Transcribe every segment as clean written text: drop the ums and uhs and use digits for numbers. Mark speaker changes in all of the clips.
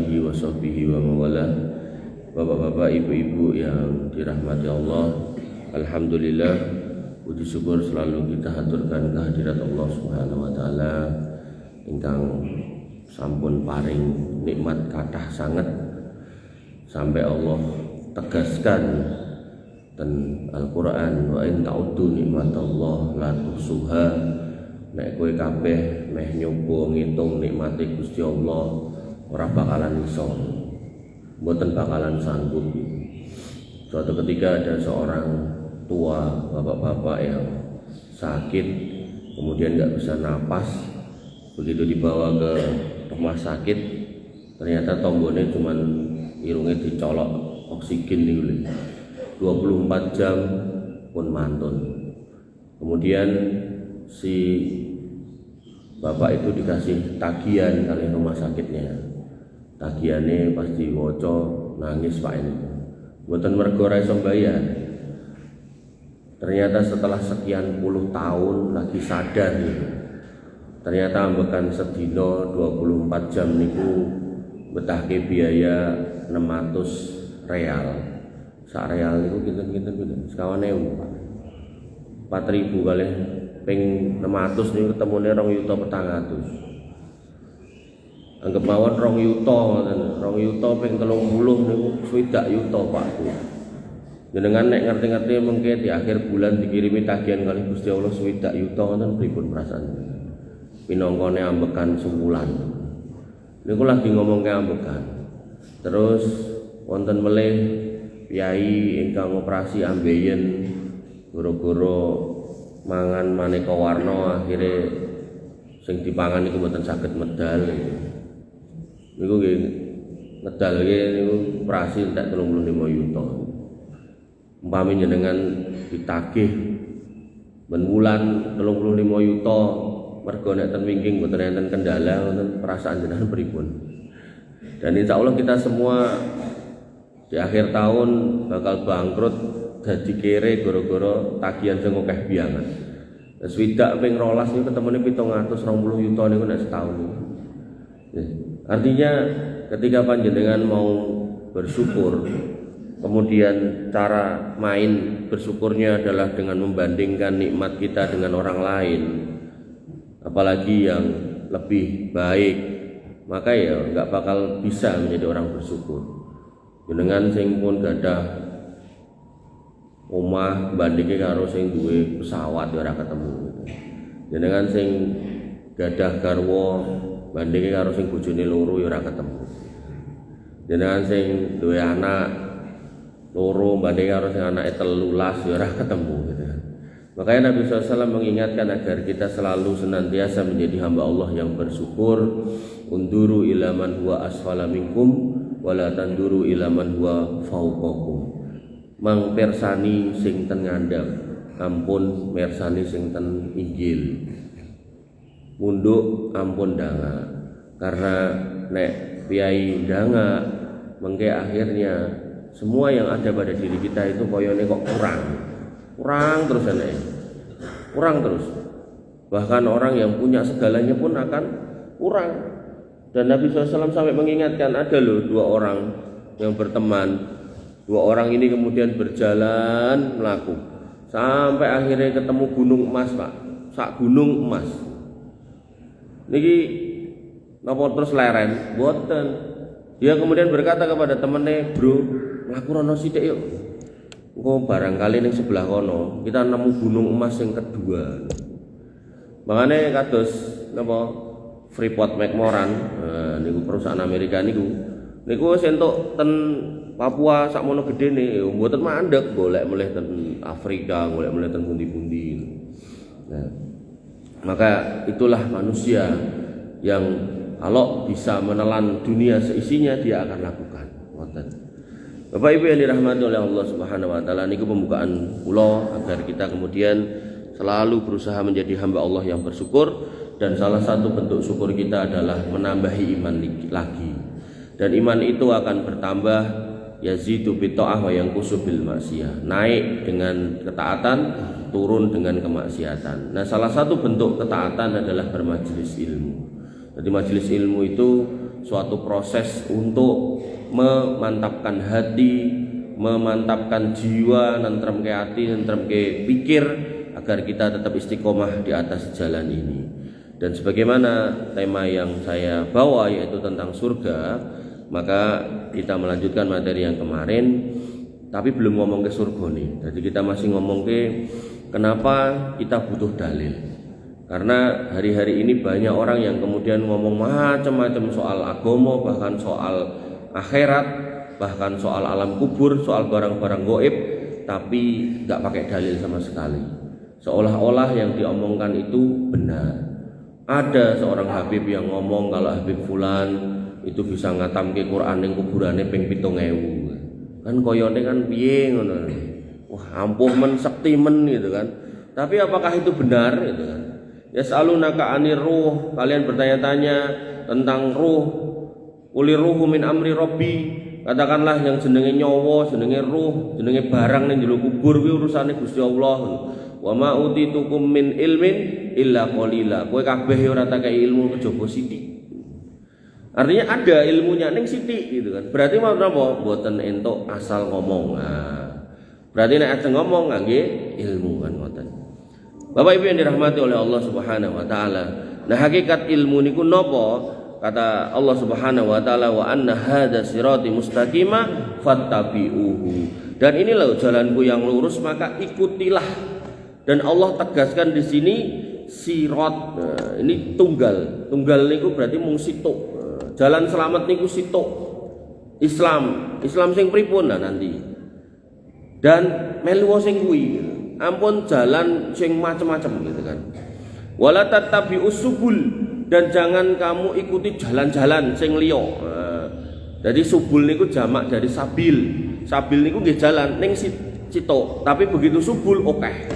Speaker 1: alihi wa sahbihi wa mawalah. Bapak-bapak, ibu-ibu yang dirahmati Allah, alhamdulillah, puji syukur selalu kita haturkan kehadirat Allah Subhanahu wa taala ingkang sampun paring nikmat kathah sanget sampai Allah tegaskan dan Al-Qur'an, wa in ta'uddu nikmatallah la tuhsuha. Nek kowe kabeh meh nyoba ngitung nikmate Gusti Allah ora bakalan iso, mboten bakalan sanggup. Suatu ketika ada seorang tua bapak-bapak yang sakit, kemudian nggak bisa napas. Begitu dibawa ke rumah sakit, ternyata tombolnya cuman irungnya dicolok oksigen nih, 24 jam pun mantun. Kemudian si bapak itu dikasih tagihan kali rumah sakitnya. Tagihannya pasti woco nangis pak ini. Mboten mergo ra iso bayar. Ternyata setelah sekian puluh tahun lagi sadar gitu. Ternyata ambekan sedina 24 jam niku betahke biaya 600 real. Sak real niku kinten-kinten sekawane Pak. 4.000 kali ping 600 niku ketemune 2.400.000. Anggap mawon 2 yuta ngoten. 2 yuta ping 30 niku 20 yuta Pak. Jenengan nek ngerti-ngerti mengke di akhir bulan dikirimi tagihan kali Gusti Allah 20 yuta ngoten pripun perasaan? Pinongkone ambekan sebulan. Niku lagi ngomongke ambekan. Terus wonten melih piyai ingkang operasi ambeien goro-goro mangan maneka warna, akhire sing dipangan niku mboten saged medal. Niku nggih medal niku operasi entek 35 yuta. Umpami jenengan ditagih ben wulan 35 yuta mergo nek ten wingking mboten enten kendala, wonten perasaan jenengan pripun? Dan insyaallah kita semua di akhir tahun bakal bangkrut dadi kere gara-gara tagihan sing akeh biangan. Wis widak ping 12 niku ketemune 720 yuta niku nek setahun niku. Artinya ketika panjenengan mau bersyukur, kemudian cara main bersyukurnya adalah dengan membandingkan nikmat kita dengan orang lain, apalagi yang lebih baik, maka ya nggak bakal bisa menjadi orang bersyukur. Jenengan sing pun gadah omah bandingke karo sing duwe pesawat ora ketemu. Jenengan sing gadah garwa bandingke karo sing bojone loro ya ora ketemu. Jenengan sing duwe anak loro bandingke karo sing anake 13 ya ora ketemu gitu. Makanya Nabi SAW mengingatkan agar kita selalu senantiasa menjadi hamba Allah yang bersyukur. Unduru ila man huwa asfala minkum wala tanduru ila man huwa fauqakum. Mang persani sing ten ngandhap, ampun mersani sing ten inggil. Munduk ampun danga. Karena nek piyai danga mengke akhirnya semua yang ada pada diri kita itu koyone kok kurang terus aneh. Kurang terus. Bahkan orang yang punya segalanya pun akan kurang. Dan Nabi SAW sampai mengingatkan ada loh 2 orang yang berteman. 2 orang ini kemudian berjalan melaku sampai akhirnya ketemu gunung emas Pak. Sak gunung emas. Niki napa terus leren? Boten. Dia kemudian berkata kepada temannya, "Bro, mlaku rono sithik yuk. Engko barangkali ning sebelah kono kita nemu gunung emas yang kedua." Makanya kados napa Freeport McMoran niku perusahaan Amerika niku wis entuk ten Papua sakmono gedene mboten mandeg golek melih ten Afrika, golek melih ten pundi-pundi. Nah, maka itulah manusia yang kalau bisa menelan dunia seisinya dia akan lakukan. Ngoten. Bapak Ibu yang dirahmati oleh Allah Subhanahu wa taala, niku pembukaan kula agar kita kemudian selalu berusaha menjadi hamba Allah yang bersyukur, dan salah satu bentuk syukur kita adalah menambahi iman lagi. Dan iman itu akan bertambah, yazidu bi ta'ah wa yanqusu bil maksiyah. Naik dengan ketaatan, turun dengan kemaksiatan. Nah, salah satu bentuk ketaatan adalah bermajelis ilmu. Jadi majelis ilmu itu suatu proses untuk memantapkan hati, memantapkan jiwa, nentrem ke hati, nentrem ke pikir, agar kita tetap istiqomah di atas jalan ini. Dan sebagaimana tema yang saya bawa yaitu tentang surga, maka kita melanjutkan materi yang kemarin, tapi belum ngomong ke surga nih. Jadi kita masih ngomong ke kenapa kita butuh dalil. Karena hari-hari ini banyak orang yang kemudian ngomong macam-macam soal agama, bahkan soal akhirat, bahkan soal alam kubur, soal barang-barang gaib, tapi nggak pakai dalil sama sekali. Seolah-olah yang diomongkan itu benar. Ada seorang Habib yang ngomong kalau Habib Fulan itu bisa ngatamke Quran ning kuburane ping 7.000. Kan koyone kan piye ngono. Wah, ampuh men sekti men gitu kan. Tapi apakah itu benar gitu kan? Yas'alunaka 'anir ruh, kalian bertanya-tanya tentang ruh. Uli ruhu min amri rabbi. Katakanlah yang jenenge nyawa, jenenge ruh, jenenge barang ning jero kubur kuwi urusane Gusti Allah. Wa ma utitukum min ilmin illa qalila. Kowe kabeh ora tak kei ilmu kejaba sithik. Artinya ada ilmunya ning sithik gitu kan. Berarti mau napa? Mboten entuk asal ngomong. Nah, berarti nek ajeng ngomong ngangge ilmu kan ngoten. Bapak Ibu yang dirahmati oleh Allah Subhanahu wa taala. Nah, hakikat ilmu niku napa? Kata Allah Subhanahu wa taala, wa anna hadza sirati mustaqima fattabi'uhu. Dan ini loh jalanku yang lurus, maka ikutilah. Dan Allah tegaskan di sini sirat. Nah, ini tunggal. Tunggal niku berarti mung sitok. Jalan selamat niku sitok. Islam sing pripun nah nanti. Dan melu sing kuwi. Ampun jalan sing macam-macam gitu kan. Wala tattabi'us subul, dan jangan kamu ikuti jalan-jalan sing liya. Nah, jadi subul niku jamak dari sabil. Sabil niku nggih jalan ning sitok, tapi begitu subul akeh.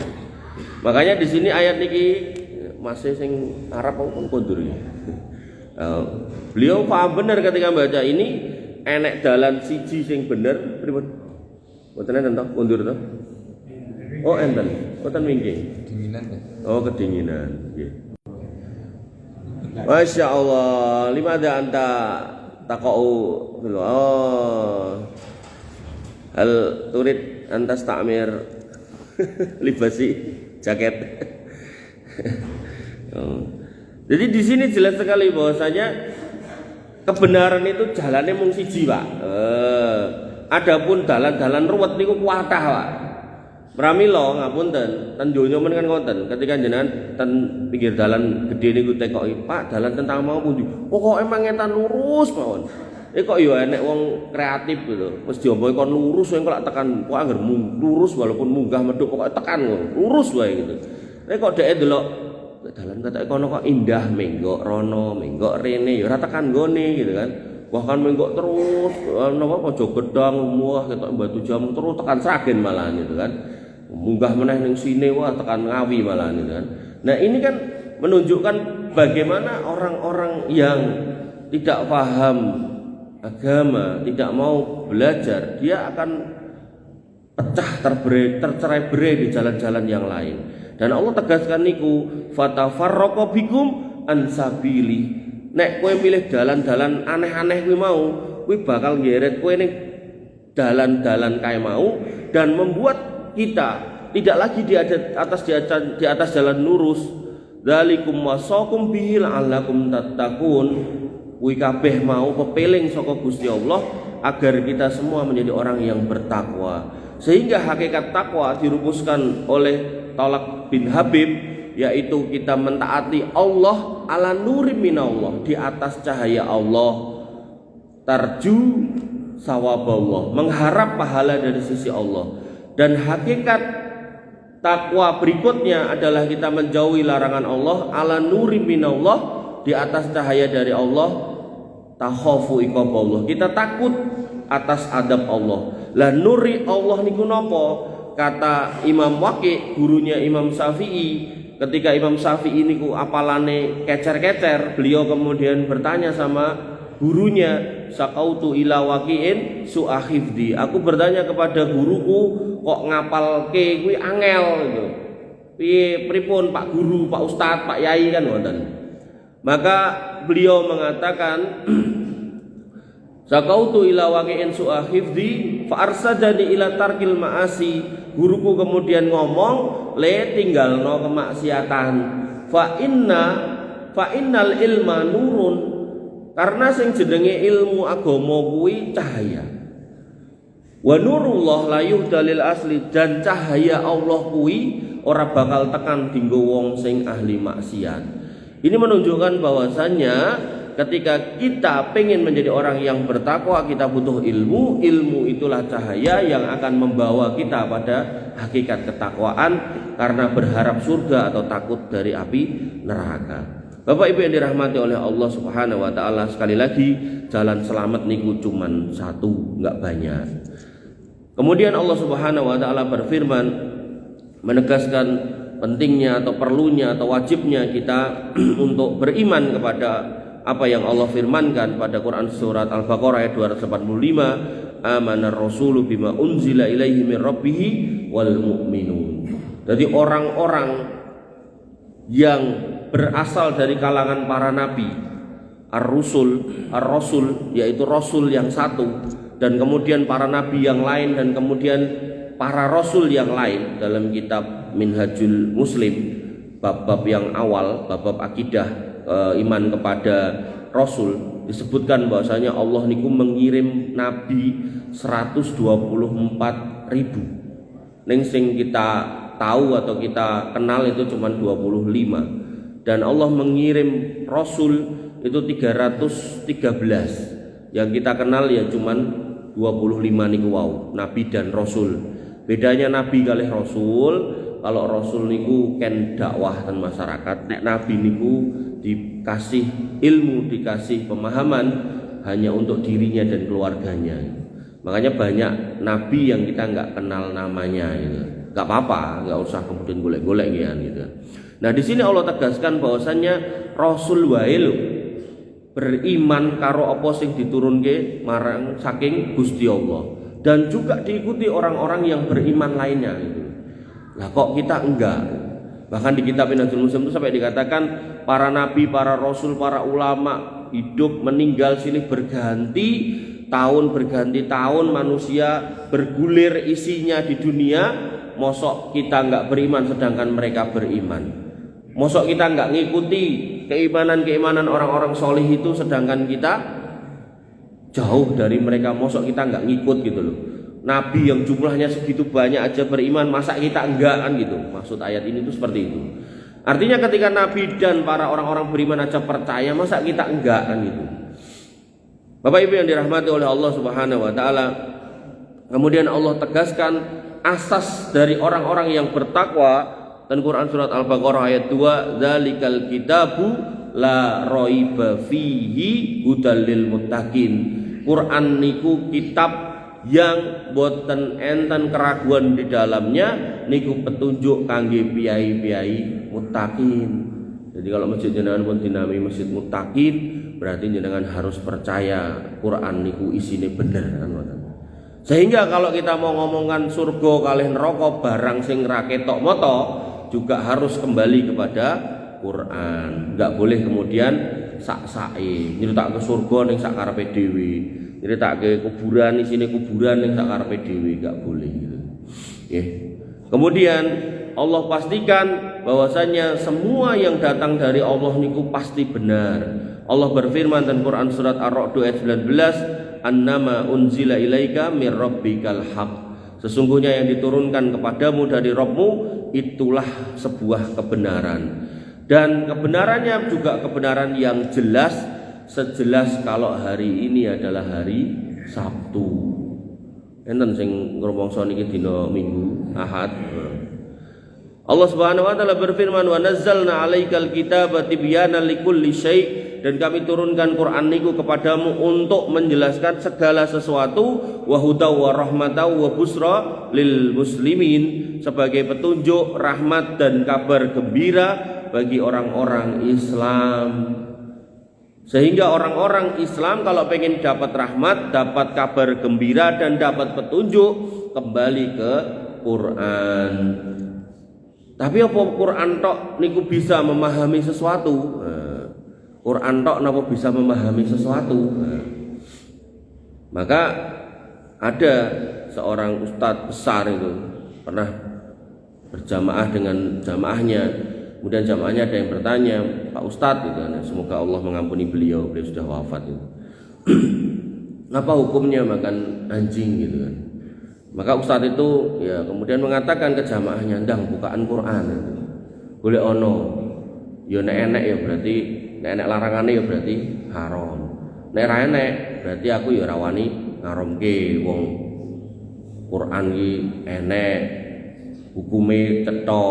Speaker 1: Makanya di sini ayat niki masih sing Arab pun kondur ya. Beliau paham benar ketika baca ini, enek dalan siji sing bener pripun? Mboten enten to kondur to? Oh enten. Mboten mingke. Kedinginan ya. Oh kedinginan, nggih. Masya Allah, limada anta taqau hal turid antas ta'mir libasi jaket. Jadi di sini jelas sekali bahwasanya kebenaran itu jalannya mung siji, Pak. Adapun dalan-dalan ruwet niku kuatah, Pak. Pramila ngapunten, ten donya men kan ngoten, ketika jenengan ten pinggir dalan gedhe niku tekoki, Pak, dalan tentang mau pundi? Pokoke mangetan lurus mawon. Kok ya enek wong kreatif gitu. Wis diombohi kon lurus wae kok tekan, kok angger lurus walaupun munggah medhuk pokoke tekan ngono. Lurus wae gitu. Kok dhek delok dalan kata kono kok indah menggok rono, menggok rene ya ora tekan nggone gitu kan. Bahkan menggok terus napa aja gedang muah ketok batu jam terus tekan Sragen malahan gitu kan. Munggah meneh ning sine wah tekan Ngawi malahan gitu kan. Nah, ini kan menunjukkan bagaimana orang-orang yang tidak paham agama, tidak mau belajar, dia akan pecah tercerai-berai di jalan-jalan yang lain. Dan Allah tegaskan niku fatafarraqa bikum an sabili. Nek kowe milih dalan-dalan aneh-aneh kuwi mau, kuwi bakal ngeret kowe ning dalan-dalan kae mau dan membuat kita tidak lagi di atas jalan lurus. Dzalikum wasaqum bihi la'allakum tattaqun. Kuwi kabeh mau pepeling saka Gusti Allah agar kita semua menjadi orang yang bertakwa. Sehingga hakikat takwa dirumuskan oleh Thalaq bin Habib, yaitu kita mentaati Allah ala nuri minallah, di atas cahaya Allah, tarju sawaballah, mengharap pahala dari sisi Allah. Dan hakikat takwa berikutnya adalah kita menjauhi larangan Allah ala nuri minallah, di atas cahaya dari Allah, takhafu iqaballah, kita takut atas adab Allah. Lah nuri Allah niku napa? Kata Imam Waqi, gurunya Imam Syafi'i, ketika Imam Syafi'i niku apalane kecer-kecer, beliau kemudian bertanya sama gurunya, sakautu ila Waqi'in su'ahifdi, aku bertanya kepada guruku, kok ngapalke kuwi angel gitu. Piye pripun Pak Guru, Pak Ustadz, Pak Yai kan ngoten. Maka beliau mengatakan Zakautu ila waqi'in su'a hifdzi fa arsadani ila tarkil ma'asi. Guruku kemudian ngomong, le tinggalno kemaksiatan. Fa innal ilma nurun. Karena sing jenenge ilmu agama kuwi cahaya. Wa nurullah la yuhdalil asli, dan cahaya Allah kuwi ora bakal tekan dinggo wong sing ahli maksiat. Ini menunjukkan bahwasannya ketika kita pengen menjadi orang yang bertakwa, kita butuh ilmu. Ilmu itulah cahaya yang akan membawa kita pada hakikat ketakwaan, karena berharap surga atau takut dari api neraka. Bapak Ibu yang dirahmati oleh Allah Subhanahu wa taala, sekali lagi jalan selamat niku cuman satu, enggak banyak. Kemudian Allah Subhanahu wa taala berfirman menegaskan pentingnya atau perlunya atau wajibnya kita untuk beriman kepada apa yang Allah firmankan pada Quran surat Al-Baqarah ayat 285, amanar rasulu bima unzila ilaihi min rabbih wal mu'minun. Jadi orang-orang yang berasal dari kalangan para nabi, ar-rasul yaitu rasul yang satu, dan kemudian para nabi yang lain, dan kemudian para rasul yang lain. Dalam kitab Minhajul Muslim bab-bab yang awal, bab-bab akidah iman kepada rasul, disebutkan bahwasanya Allah niku mengirim nabi 124.000. Ning sing kita tahu atau kita kenal itu cuma 25. Dan Allah mengirim rasul itu 313. Yang kita kenal ya cuma 25 niku wau, nabi dan rasul. Bedanya nabi kalih rasul, kalau rasul niku ken dakwah ten masyarakat, nek nabi niku dikasih ilmu, dikasih pemahaman hanya untuk dirinya dan keluarganya. Makanya banyak nabi yang kita nggak kenal namanya gitu. Nggak apa-apa, nggak usah kemudian golek-golek gitu. Nah di sini Allah tegaskan bahwasannya rasul wae lho beriman karo apa sing diturunke marang saking Gusti Allah, dan juga diikuti orang-orang yang beriman lainnya gitu. Lah kok kita enggak? Bahkan di kitab Minhajul Muslim itu sampai dikatakan para nabi, para rasul, para ulama hidup meninggal silih berganti tahun, manusia bergulir isinya di dunia. Mosok kita enggak beriman sedangkan mereka beriman? Mosok kita enggak ngikuti keimanan orang-orang solih itu sedangkan kita jauh dari mereka? Mosok kita enggak ngikut gitu loh. Nabi yang jumlahnya segitu banyak aja beriman, masa kita enggak kan gitu. Maksud ayat ini tuh seperti itu. Artinya ketika Nabi dan para orang-orang beriman aja percaya, masa kita enggak kan gitu. Bapak Ibu yang dirahmati oleh Allah Subhanahu wa taala, kemudian Allah tegaskan asas dari orang-orang yang bertakwa. Dan Quran surat Al-Baqarah ayat 2, dzalikal kitabu la raiba fihi hudal lil muttaqin. Quran niku kitab yang boten enten keraguan di dalamnya, niku petunjuk kangge piyai-piyai muttaqin. Jadi kalau masjid jenengan pun dinamai masjid muttaqin, berarti jenengan harus percaya Quran niku isine bener kan. Sehingga kalau kita mau ngomongkan surga kalih neraka barang sing ra ketok moto, juga harus kembali kepada Quran. Enggak boleh kemudian sak-sake nyeritak ke surga ning sak karepe dhewe, nyeritak ke kuburan isine kuburan ning sak karepe dhewe, enggak boleh gitu. Nggih. Kemudian Allah pastikan bahwasanya semua yang datang dari Allah niku pasti benar. Allah berfirman dalam Quran surat Ar-Ra'd ayat 19, annama unzila ilaika mir rabbikal haq. Sesungguhnya yang diturunkan kepadamu dari Rabbmu itulah sebuah kebenaran, dan kebenarannya juga kebenaran yang jelas, sejelas kalau hari ini adalah hari Sabtu. Enten sing ngrumangsa niki dina Minggu, Ahad. Allah Subhanahu wa taala berfirman, wa nazzalna 'alaikal kitaba tibyanan likulli syai', dan kami turunkan Quran niku kepadamu untuk menjelaskan segala sesuatu, wa hudaw wa rahmataw wa busra lil muslimin, sebagai petunjuk, rahmat dan kabar gembira bagi orang-orang Islam. Sehingga orang-orang Islam kalau pengen dapat rahmat, dapat kabar gembira dan dapat petunjuk, kembali ke Quran. Tapi apa Quran tok niku bisa memahami sesuatu? Quran tok napa bisa memahami sesuatu? Maka ada seorang ustadz besar itu pernah berjamaah dengan jamaahnya. Kemudian jamaahnya ada yang bertanya, Pak Ustadz gitu kan, semoga Allah mengampuni beliau sudah wafat itu. Apa hukumnya makan anjing gitu kan? Maka Ustadz itu ya kemudian mengatakan ke jamaahnya, ndang bukaan Quran itu. Boleh ono. Ya nek enek ya berarti nek enek larangane ya berarti haram. Nek ra enek berarti aku ya rawani ngaramke wong Quran iki enek hukume cetha.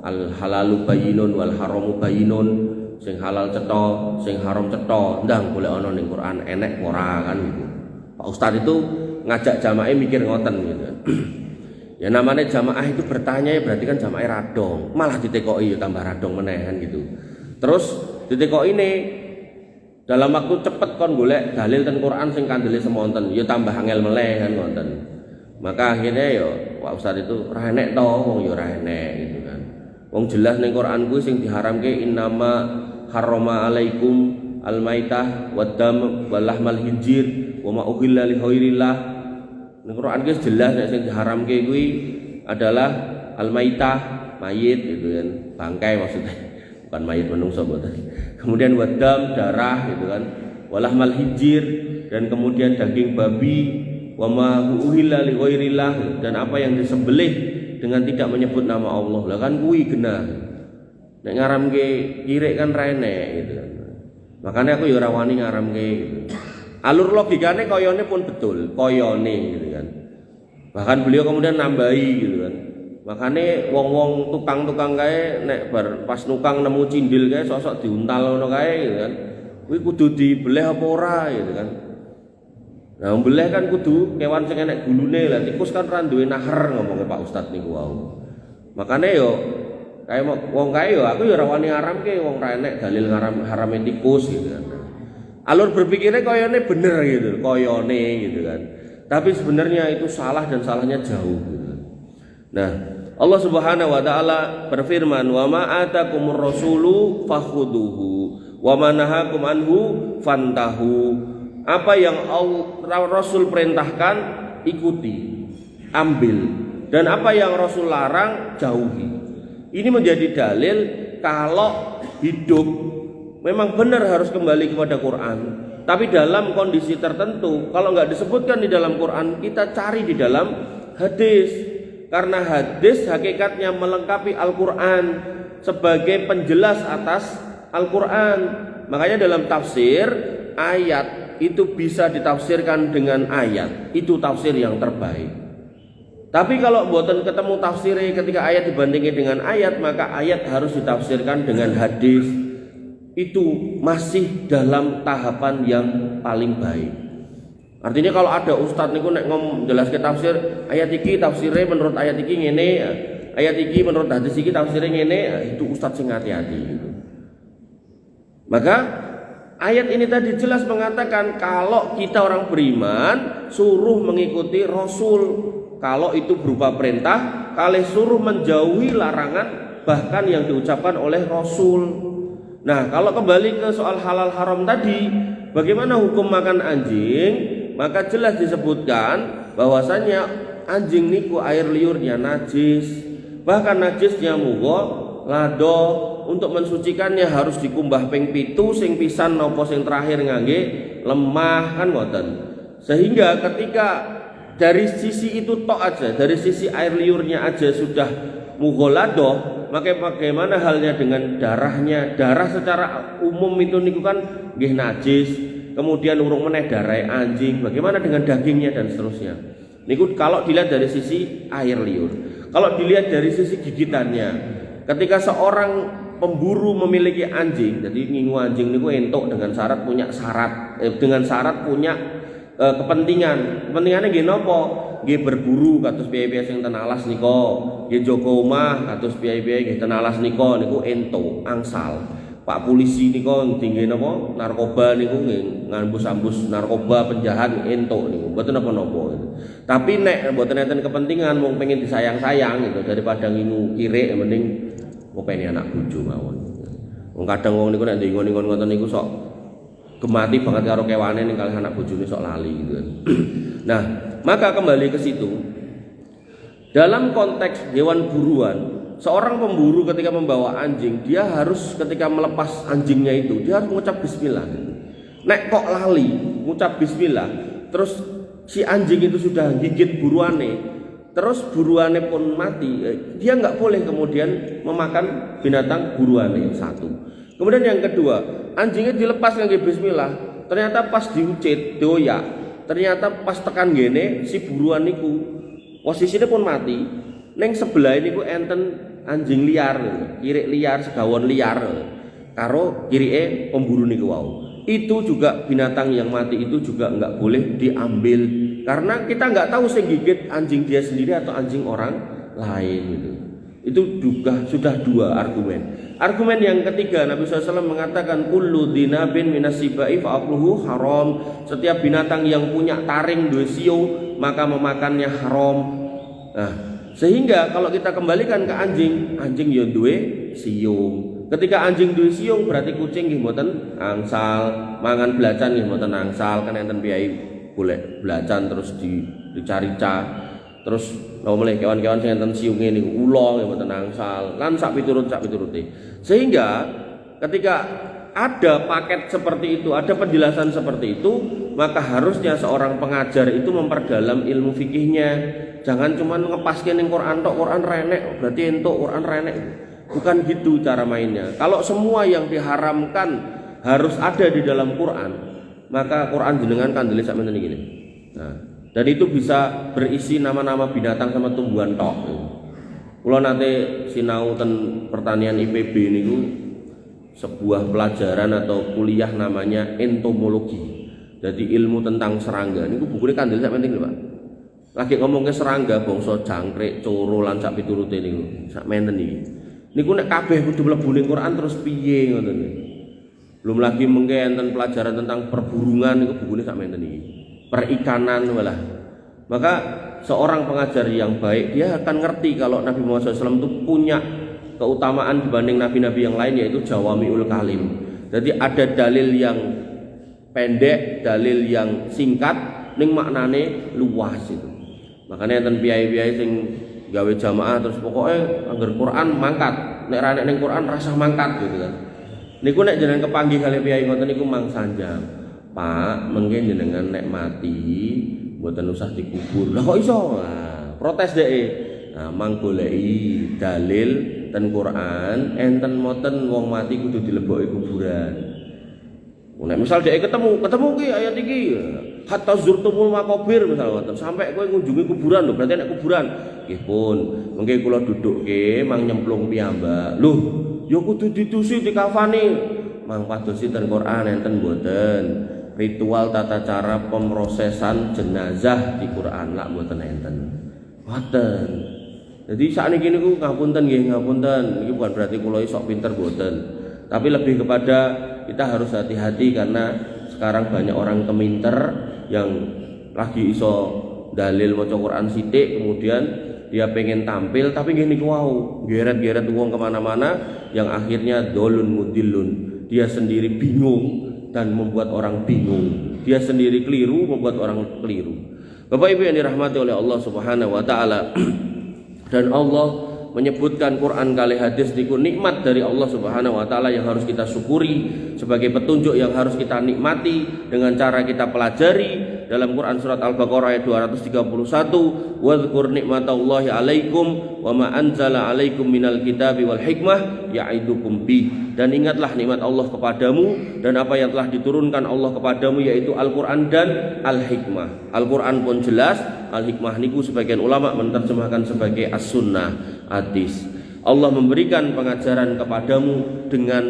Speaker 1: Al halalu bayyinun wal haramu bayyinun, sing halal cetha, sing haram cetha. Ndang boleh ana ning Quran enek ora kan gitu. Pak Ustadz itu ngajak jamaah mikir ngoten gitu. Ya namanya jamaah itu bertanya ya berarti kan jamaah radong, malah ditekoki ya tambah radong meneh kan gitu. Terus ditekoki ini dalam waktu cepet kon golek dalil ten Quran sing kandele semonten, ya tambah angel meneh kan ngoten. Maka akhirnya ya Pak Ustadz itu ra enek to wong ya ora enek gitu kan. Wong jelas ning Quran kuwi sing diharamke innama harrama alaikum al-maitah wad-dam wal lahmal hinjir wa ma uhilla li ghairillah. Ning Quran kuwi jelas nek sing diharamke kuwi adalah al-maitah, mayit gitu kan, bangkai maksudnya. Bukan mayit menungso mboten. Kemudian wad-dam darah gitu kan, wal lahmal hinjir dan kemudian daging babi wa ma uhilla li ghairillah dan apa yang disembelih dengan tidak menyebut nama Allah. Lah kan kuwi genah. Nek ngaramke kirik kan ra enek gitu kan. Makanya aku ya ora wani ngaramke gitu. Alur logikane koyone pun betul, koyone gitu kan. Bahkan beliau kemudian nambahi gitu kan. Makanya wong-wong tukang-tukang kae nek bar pas nukang nemu cindil kae sosok diuntal ngono kae gitu kan. Kuwi kudu dibeleh apa ora gitu kan. Nah, mbeleh kan kudu kewan sing enek gulune lah, tikus kan ora duwe naher ngomongnya Pak Ustadz niku wau. Makane yo kae wong kae yo aku yo ora wani ngaramke wong ra enek dalil harame tikus gitu kan. Alur berpikirnya koyone bener gitu, koyone gitu kan. Tapi sebenarnya itu salah dan salahnya jauh gitu. Nah, Allah Subhanahu wa taala berfirman, "Wa ma atakumur rasulu fakhuduhu wa ma nahakum anhu fantahu." Apa yang Rasul perintahkan ikuti, ambil, dan apa yang Rasul larang jauhi. Ini menjadi dalil kalau hidup memang benar harus kembali kepada Quran. Tapi dalam kondisi tertentu, kalau nggak disebutkan di dalam Quran, kita cari di dalam hadis. Karena hadis hakikatnya melengkapi Al-Quran sebagai penjelas atas Al-Quran. Makanya dalam tafsir ayat itu bisa ditafsirkan dengan ayat, itu tafsir yang terbaik. Tapi kalau mboten ketemu tafsirnya ketika ayat dibandingkan dengan ayat, maka ayat harus ditafsirkan dengan hadis. Itu masih dalam tahapan yang paling baik. Artinya kalau ada ustadz niku nek jelaskan tafsir ayat iki tafsirnya menurut ayat iki ngene, ayat iki menurut hadis iki tafsirnya ngene, itu ustadz sing hati-hati gitu. Maka ayat ini tadi jelas mengatakan kalau kita orang beriman suruh mengikuti Rasul. Kalau itu berupa perintah, kalian suruh menjauhi larangan bahkan yang diucapkan oleh Rasul. Nah, kalau kembali ke soal halal haram tadi, bagaimana hukum makan anjing? Maka jelas disebutkan bahwasanya anjing niku air liurnya najis. Bahkan najisnya muga lado, untuk mensucikannya harus dikumbah ping 7 sing pisan napa sing terakhir ngangge lemah kan ngoten. Sehingga ketika dari sisi itu tok aja, dari sisi air liurnya aja sudah mughaladoh, maka bagaimana halnya dengan darahnya? Darah secara umum itu niku kan nggih najis. Kemudian urung meneh darah anjing, bagaimana dengan dagingnya dan seterusnya. Niku kalau dilihat dari sisi air liur. Kalau dilihat dari sisi gigitannya, ketika seorang pemburu memiliki anjing, jadi ngingu anjing niku entuk dengan syarat punya dengan syarat punya kepentingan. Kepentingannya nggih napa? Nggih berburu kados piye-piye sing ten alas nika, nggih jaga omah kados piye-piye nggih ten alas nika niku entuk angsal. Pak polisi nika tinggi napa? Narkoba niku nggih ngambus-ambus narkoba penjahat entuk niku. Mboten napa-napa gitu. Tapi nek mboten enten kepentingan wong pengen disayang-sayang gitu daripada ngingu kirik mending ngopeni anak bojo mawon. Wong kadang wong niku nek ndingon-ngon ngoten niku sok gemati banget karo kewane ning kalih anak bojone sok lali gitu kan. Nah, maka kembali ke situ. Dalam konteks hewan buruan, seorang pemburu ketika membawa anjing, dia harus ketika melepas anjingnya itu, dia harus mengucap bismillah. Nek kok lali mengucap bismillah, terus si anjing itu sudah gigit buruane, terus buruane pun mati, dia nggak boleh kemudian memakan binatang buruane. Satu. Kemudian yang kedua, anjingnya dilepas ngangge bismillah, ternyata pas diucit, doyak, ternyata pas tekan gene si buruan niku posisinya pun mati. Neng sebelah niku enten anjing liar, kirik liar, segawon liar, karo kirike pemburu niku wau. Itu juga binatang yang mati itu juga nggak boleh diambil karena kita nggak tahu sing gigit anjing dia sendiri atau anjing orang lain gitu. Itu juga sudah dua argumen. Argumen yang ketiga, Nabi SAW mengatakan kullu dinabin minasibai fa'akluhu haram. Setiap binatang yang punya taring duwe siung maka memakannya haram. Nah, sehingga kalau kita kembalikan ke anjing, anjing ya duwe siung. Ketika anjing duwe siung berarti kucing nggih mboten angsal, mangan belacan nggih mboten angsal, kan enten piyai golek belacan terus dicari-cari. Terus nomele kewan-kewan sing enten siunge niku ula nggih mboten angsal, lan sak piturute. Sehingga ketika ada paket seperti itu, ada penjelasan seperti itu, maka harusnya seorang pengajar itu memperdalam ilmu fikihnya. Jangan cuma ngepaske ning Quran tok, Quran renek berarti entuk Quran renek. Bukan gitu cara mainnya. Kalau semua yang diharamkan harus ada di dalam Quran, maka Quran jenengan kandeli sak menten iki. Nah, dan itu bisa berisi nama-nama binatang sama tumbuhan tok. Kula nate sinau ten pertanian IPB niku sebuah pelajaran atau kuliah namanya entomologi. Jadi ilmu tentang serangga niku bukune kandeli sak menten lho, Pak. Lagi ngomong ke serangga, bangsa jangkrik, coro lan sak piturute niku sak menten iki. Niku nek kabeh kudu mlebu ning Quran terus piye ngoten niku. Belum lagi mengke enten pelajaran tentang perburungan niku bukune sak menten iki. Perikanan malah. Maka seorang pengajar yang baik dia akan ngerti kalau Nabi Muhammad SAW itu punya keutamaan dibanding nabi-nabi yang lain, yaitu jawamiul kalim. Jadi ada dalil yang pendek, dalil yang singkat, ning maknane luas itu. Makanya enten piyai-piyai sing gawe jamaah terus pokoknya angger Quran mangkat, nek ra nek ning Quran rasah mangkat gitu kan. Niku nek jenengan kepanggih kali piyai ngoten niku mang sanjang. Pak, mengke jenengan nek mati mboten usah dikubur. Lah kok iso? Nah, protes dhek. Nah, mang goleki dalil ten Quran enten moten wong mati kudu dileboki kuburan. Nek misal dhek ketemu ki ayat iki hatta zurtumul maqabir misal ngoten, sampai kowe ngunjungi kuburan lho, berarti nek kuburan nggih pun mengke kula dudukke mang nyemplung piyambak. Lho, ya kudu ditusi dikafani. Mang padosi ten Quran enten mboten. Ritual tata cara pemrosesan jenazah di Quran lak mboten enten. Mboten. Jadi sakniki niku ngapunten nggih, ngapunten. Iki bukan berarti kula sok pinter mboten. Tapi lebih kepada kita harus hati-hati karena sekarang banyak orang keminter yang lagi iso dalil maca Quran sithik kemudian dia pengen tampil tapi nggih niku wau geret-geret wong kemana-mana yang akhirnya dolun mudillun. Dia sendiri bingung dan membuat orang bingung. Dia sendiri keliru membuat orang keliru. Bapak Ibu yang dirahmati oleh Allah Subhanahu wa taala. Dan Allah menyebutkan Quran kali hadis niku nikmat dari Allah Subhanahu wa taala yang harus kita syukuri, sebagai petunjuk yang harus kita nikmati dengan cara kita pelajari. Dalam Quran surat Al-Baqarah ayat 231, "Wadhkur nikmatallahi 'alaikum wa ma anzala 'alaikum minal kitabi wal hikmah ya'idukum bi." Dan ingatlah nikmat Allah kepadamu dan apa yang telah diturunkan Allah kepadamu, yaitu Al-Quran dan Al-Hikmah. Al-Quran pun jelas, Al-Hikmah niku sebagian ulama menerjemahkan sebagai As-Sunnah, hadis. Allah memberikan pengajaran kepadamu dengan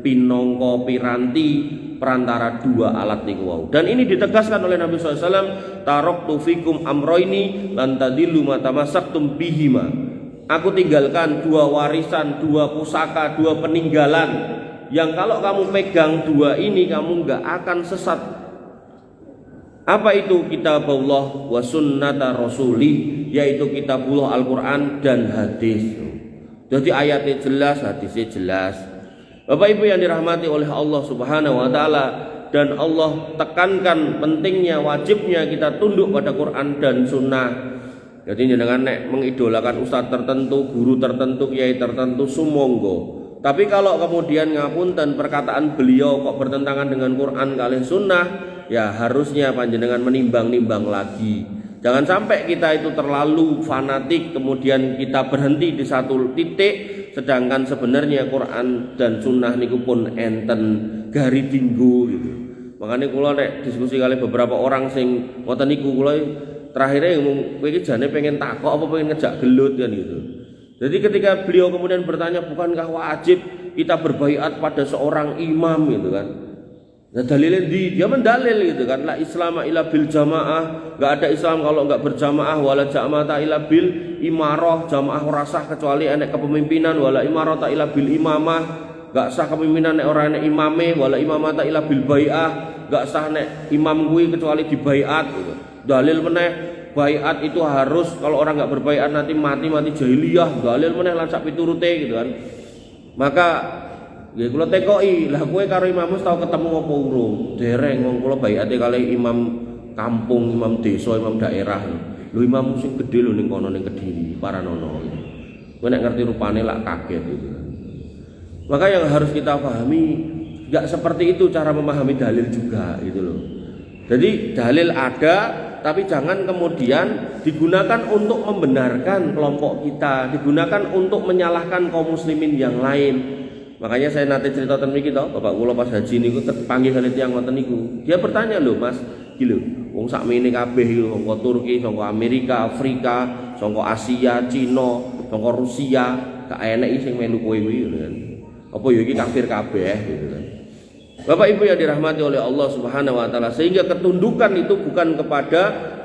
Speaker 1: pinongko piranti perantara dua alat niku wau. Dan ini ditegaskan oleh Nabi SAW, taraktu fikum amroini lan tadillu ma tamassaktum bihima. Aku tinggalkan dua warisan, dua pusaka, dua peninggalan yang kalau kamu pegang dua ini kamu enggak akan sesat. Apa itu? Kitabullah wa sunnata rasulih, yaitu kitabullah Al-Quran dan hadis. Jadi ayatnya jelas, hadisnya jelas. Bapak Ibu yang dirahmati oleh Allah Subhanahu wa taala, dan Allah tekankan pentingnya, wajibnya kita tunduk pada Quran dan Sunnah. Jadi jenengan nek mengidolakan ustadz tertentu, guru tertentu, kiai tertentu, sumonggo. Tapi kalau kemudian ngapunten perkataan beliau kok bertentangan dengan Quran kali Sunnah, ya harusnya panjenengan menimbang-nimbang lagi. Jangan sampai kita itu terlalu fanatik kemudian kita berhenti di satu titik, sedangkan sebenarnya Quran dan Sunnah niku pun enten gari tinggu gitu. Makanya kula nek diskusi kali beberapa orang sing ngoten niku kula terakhirnya ngomong kowe iki jane pengen takok apa pengen ngejak gelut kan gitu. Jadi ketika beliau kemudian bertanya, bukankah wajib kita berbaiat pada seorang imam gitu kan? Nah dalilnya dia mendalil gitu kan, la Islam illa bil jamaah, enggak ada Islam kalau enggak berjamaah, wala jama'ata illa bil imarah, jamaah ora sah kecuali enek kepemimpinan, wala imarata illa bil imamah, enggak sah kepemimpinan nek ora enek imame, wala imamata illa bil bai'ah, enggak sah nek imam kuwi kecuali dibaiat gitu. Dalil meneh baiat itu harus kalau orang enggak berbaiat nanti mati jahiliyah, dalil meneh lan sak piturute gitu kan. Maka ya kula tekoki, lah kowe karo Imam Mus tau ketemu apa urung? Dereng wong kula baiate kali imam kampung, imam desa, imam daerah. Lho imam sing gedhe lho ning kono ning Kediri, Paranono gitu. Kowe nek ngerti rupane lak kaget gitu. Maka yang harus kita pahami enggak seperti itu cara memahami dalil juga gitu loh. Jadi dalil ada, tapi jangan kemudian digunakan untuk membenarkan kelompok kita, digunakan untuk menyalahkan kaum muslimin yang lain. Makanya saya nanti cerita tentang iki to, bapak kula pas haji niku panggil kali tiyang ngoten niku. Dia bertanya lho, Mas, iki lho, wong sakmene kabeh iki saka Turki, saka Amerika, Afrika, saka Asia, Cina, saka Rusia, gak enek sing melu kowe kuwi lho kan. Apa ya iki kafir kabeh gitu kan. Bapak Ibu yang dirahmati oleh Allah Subhanahu wa taala, sehingga ketundukan itu bukan kepada